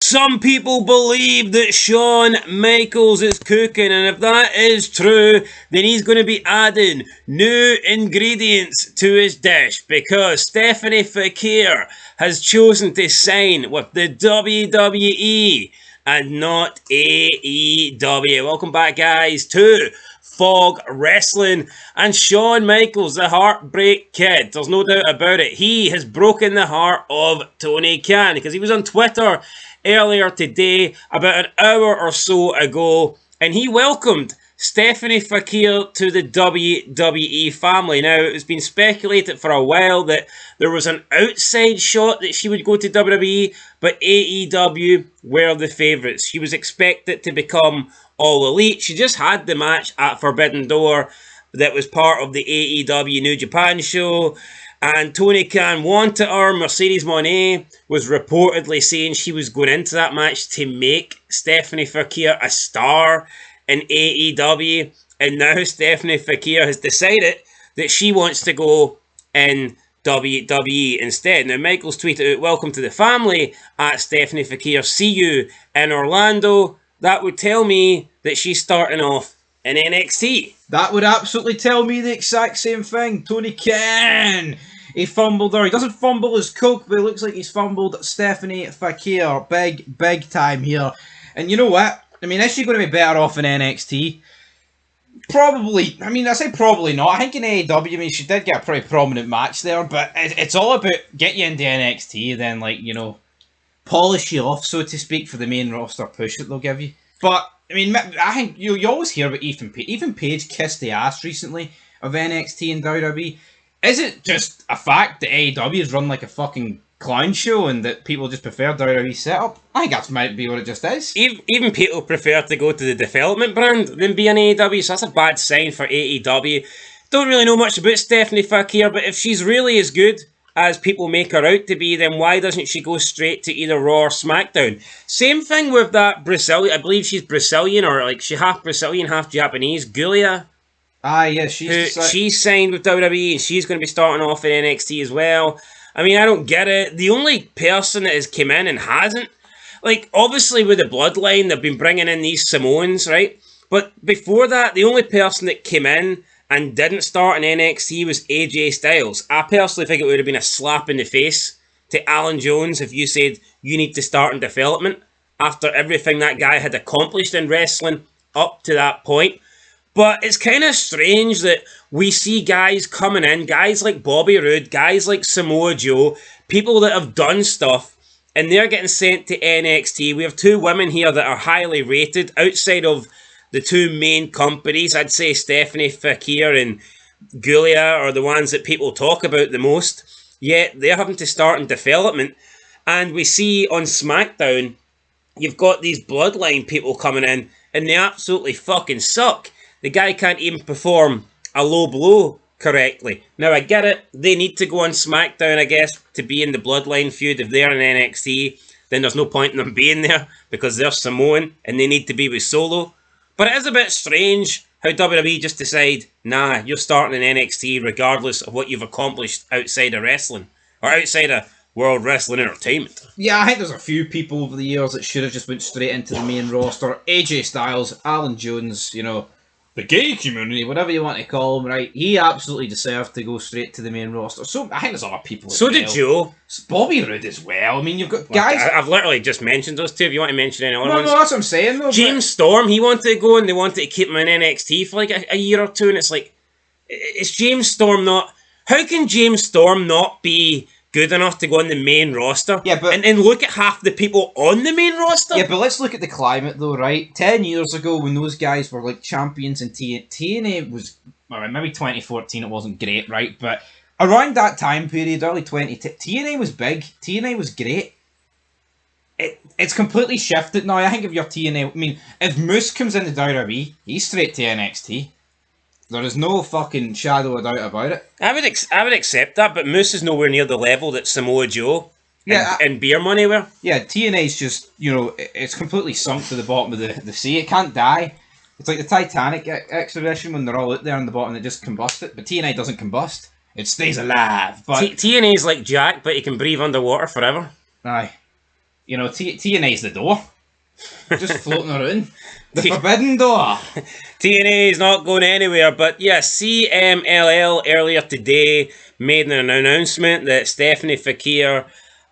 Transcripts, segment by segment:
Some people believe that Shawn Michaels is cooking, and if that is true, then he's going to be adding new ingredients to his dish because Stephanie Vaquer has chosen to sign with the WWE and not AEW. Welcome back, guys, to Fog Wrestling. And Shawn Michaels, the Heartbreak Kid, there's no doubt about it. He has broken the heart of Tony Khan because he was on Twitter earlier today, about an hour or so ago, and he welcomed Stephanie Vaquer to the WWE family. Now, it's been speculated for a while that there was an outside shot that she would go to WWE, but AEW were the favourites. She was expected to become All Elite. She just had the match at Forbidden Door that was part of the AEW New Japan show. And Tony Khan wanted her. Mercedes Moné was reportedly saying she was going into that match to make Stephanie Vaquer a star in AEW. And now Stephanie Vaquer has decided that she wants to go in WWE instead. Now, Michaels tweeted out, "Welcome to the family at Stephanie Vaquer. See you in Orlando." That would tell me that she's starting off in NXT. That would absolutely tell me the exact same thing. Tony Khan, he fumbled her. He doesn't fumble his coke, but it looks like he's fumbled Stephanie Vaquer. Big time here. And you know what? I mean, is she going to be better off in NXT? Probably. I mean, I say probably not. I think in AEW, I mean, she did get a pretty prominent match there, but it's all about get you into NXT and then, like, you know, polish you off, so to speak, for the main roster push that they'll give you. But I mean, I think you always hear about Ethan Page. Ethan Page kissed the ass recently of NXT and WWE. Is it just a fact that AEW is run like a fucking clown show and that people just prefer WWE setup? I think that might be what it just is. Even people prefer to go to the development brand than be an AEW, so that's a bad sign for AEW. Don't really know much about Stephanie Vaquer, but if she's really as good as people make her out to be, then why doesn't she go straight to either Raw or SmackDown? Same thing with that Brazilian, I believe she's Brazilian, or like she's half Brazilian, half Japanese, Giulia. Yeah, she's signed with WWE and she's going to be starting off in NXT as well. I mean, I don't get it. The only person that has come in and hasn't, like, obviously with the Bloodline, they've been bringing in these Samoans, right? But before that, the only person that came in and didn't start in NXT was AJ Styles. I personally think it would have been a slap in the face to Alan Jones if you said you need to start in development after everything that guy had accomplished in wrestling up to that point. But it's kind of strange that we see guys coming in, guys like Bobby Roode, guys like Samoa Joe, people that have done stuff, and they're getting sent to NXT. We have two women here that are highly rated outside of the two main companies. I'd say Stephanie Vaquer and Giulia are the ones that people talk about the most. Yet they're having to start in development. And we see on SmackDown, you've got these Bloodline people coming in, and they absolutely fucking suck. The guy can't even perform a low blow correctly. Now, I get it. They need to go on SmackDown, I guess, to be in the Bloodline feud. If they're in NXT, then there's no point in them being there because they're Samoan and they need to be with Solo. But it is a bit strange how WWE just decide, nah, you're starting in NXT regardless of what you've accomplished outside of wrestling or outside of World Wrestling Entertainment. Yeah, I think there's a few people over the years that should have just went straight into the main roster. AJ Styles, Alan Jones, you know, the gay community, whatever you want to call him, right? He absolutely deserved to go straight to the main roster. So I think there's other people as so well. Did Joe. Bobby Roode as well. I mean, you've got guys... I've literally just mentioned those two. If you want to mention any other ones. No, that's what I'm saying, though. James Storm, he wanted to go and they wanted to keep him in NXT for like a year or two, and it's like, is James Storm not... How can James Storm not be good enough to go on the main roster? Yeah, but... And look at half the people on the main roster? Yeah, but let's look at the climate, though, right? 10 years ago, when those guys were, like, champions in TNA was... Alright, maybe 2014 it wasn't great, right? But around that time period, early 2010, TNA was big. TNA was great. It's completely shifted now. I think if you're TNA... I mean, if Moose comes into WWE, he's straight to NXT. There is no fucking shadow of doubt about it. I would accept that, but Moose is nowhere near the level that Samoa Joe and Beer Money were. Yeah, TNA's just, you know, it's completely sunk to the bottom of the sea. It can't die. It's like the Titanic exhibition when they're all out there on the bottom and they just combust it. But TNA doesn't combust. It stays alive. But TNA's like Jack, but he can breathe underwater forever. Aye. You know, TNA's the door. Just floating around. The forbidden door. TNA is not going anywhere, but yeah, CMLL earlier today made an announcement that Stephanie Fakir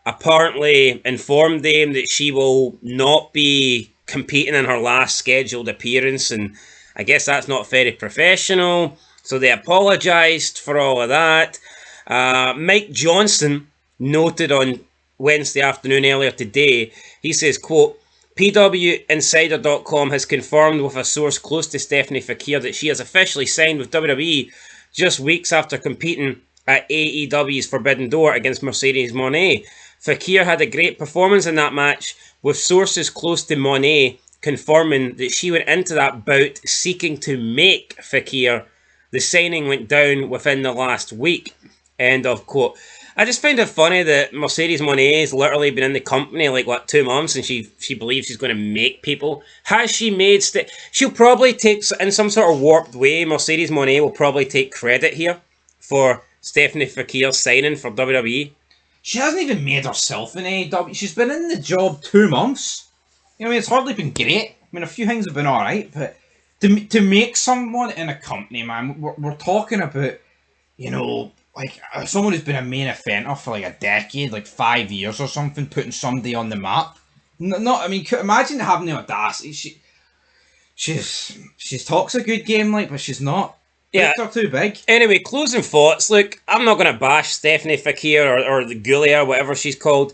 apparently informed them that she will not be competing in her last scheduled appearance, and I guess that's not very professional, so they apologised for all of that. Mike Johnson noted on Wednesday afternoon earlier today, he says, quote, PWInsider.com has confirmed with a source close to Stephanie Fakir that she has officially signed with WWE just weeks after competing at AEW's Forbidden Door against Mercedes Moné. Fakir had a great performance in that match, with sources close to Moné confirming that she went into that bout seeking to make Fakir. The signing went down within the last week. End of quote. I just find it funny that Mercedes Moné has literally been in the company like, 2 months, and she believes she's going to make people. Has she made... She'll probably take, in some sort of warped way, Mercedes Moné will probably take credit here for Stephanie Fakir signing for WWE. She hasn't even made herself in AEW. She's been in the job 2 months. You know, I mean, it's hardly been great. I mean, a few things have been alright, but to make someone in a company, man, we're talking about, you know... Like, someone who's been a main eventer for like a decade, like 5 years or something, putting somebody on the map. I mean, imagine having the audacity. She's talks a good game, like, but she's not. Yeah. They're too big. Anyway, closing thoughts. Look, I'm not going to bash Stephanie Fakir or the Gulia, whatever she's called.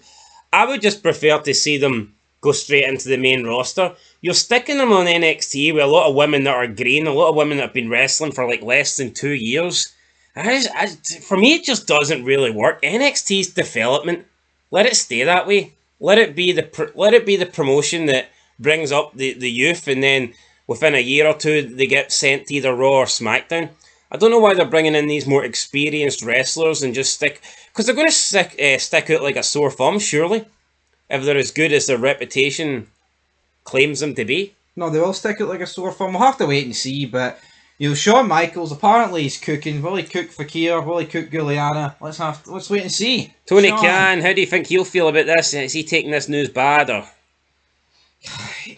I would just prefer to see them go straight into the main roster. You're sticking them on NXT with a lot of women that are green, a lot of women that have been wrestling for like less than 2 years. For me, it just doesn't really work. NXT's development, let it stay that way. Let it be the promotion that brings up the youth, and then within a year or two, they get sent to either Raw or SmackDown. I don't know why they're bringing in these more experienced wrestlers and just stick... Because they're going to stick out like a sore thumb, surely, if they're as good as their reputation claims them to be. No, they will stick out like a sore thumb. We'll have to wait and see, but... You know, Shawn Michaels, apparently he's cooking. Will he cook Fakir? Will he cook Guliana? Let's wait and see. Tony Khan, how do you think he'll feel about this? Is he taking this news bad, or...?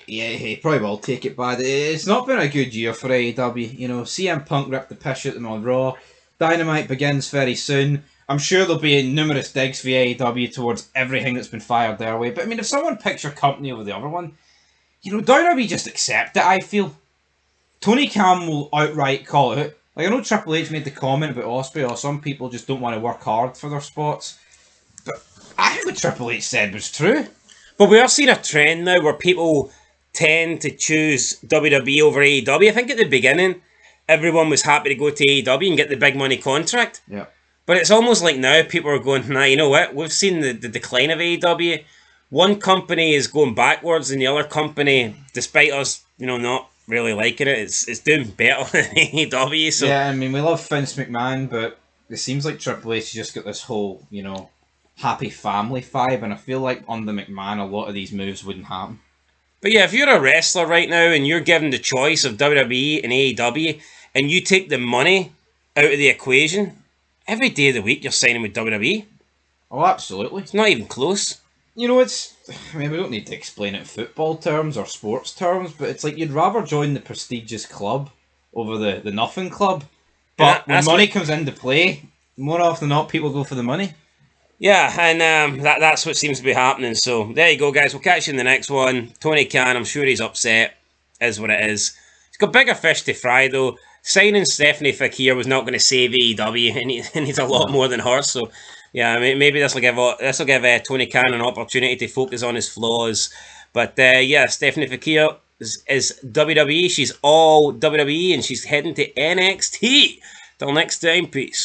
Yeah, he probably will take it bad. It's not been a good year for AEW. You know, CM Punk ripped the piss out of them on Raw. Dynamite begins very soon. I'm sure there'll be numerous digs for AEW towards everything that's been fired their way. But I mean, if someone picks your company over the other one, you know, WWE just accept it, I feel. Tony Khan will outright call it out. Like, I know Triple H made the comment about Ospreay, or some people just don't want to work hard for their spots. But I think what Triple H said was true. But we are seeing a trend now where people tend to choose WWE over AEW. I think at the beginning, everyone was happy to go to AEW and get the big money contract. Yeah. But it's almost like now people are going, nah, you know what? We've seen the decline of AEW. One company is going backwards, and the other company, despite us, you know, not really liking it, it's doing better than AEW. So yeah, I mean, we love Vince McMahon, but it seems like Triple H has just got this whole, you know, happy family vibe, and I feel like under McMahon a lot of these moves wouldn't happen. But yeah, if you're a wrestler right now and you're given the choice of WWE and AEW, and you take the money out of the equation, every day of the week you're signing with WWE. Oh, absolutely. It's not even close. You know, I mean, we don't need to explain it in football terms or sports terms, but it's like you'd rather join the prestigious club over the nothing club. But when money comes into play, more often than not, people go for the money. Yeah, and that's what seems to be happening. So there you go, guys. We'll catch you in the next one. Tony Khan, I'm sure he's upset. Is what it is. He's got bigger fish to fry, though. Signing Stephanie Fakir was not going to save AEW, and he needs a lot more than her. So yeah, maybe this will give Tony Khan an opportunity to focus on his flaws. But yeah, Stephanie Fakir is WWE. She's all WWE, and she's heading to NXT. Till next time, peace.